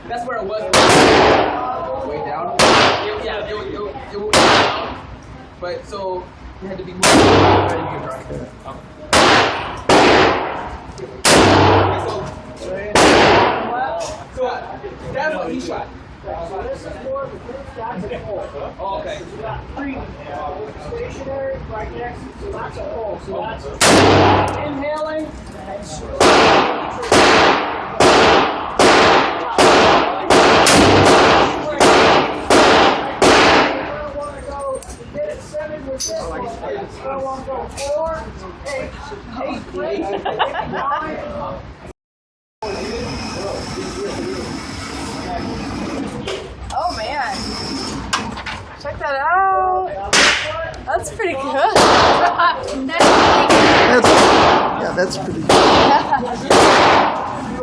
That's where it was. Way down. It went down. But so you had to be more ready to get dry. So that's what he shot. So this is more of the group that's a pole. Oh, okay. So we got 3 stationary right next, so that's a pole. So that's inhaling and get it 7 with this one. So I'll go 4, 8, 8, 3, 9. Oh man, check that out. That's pretty good. That's pretty good.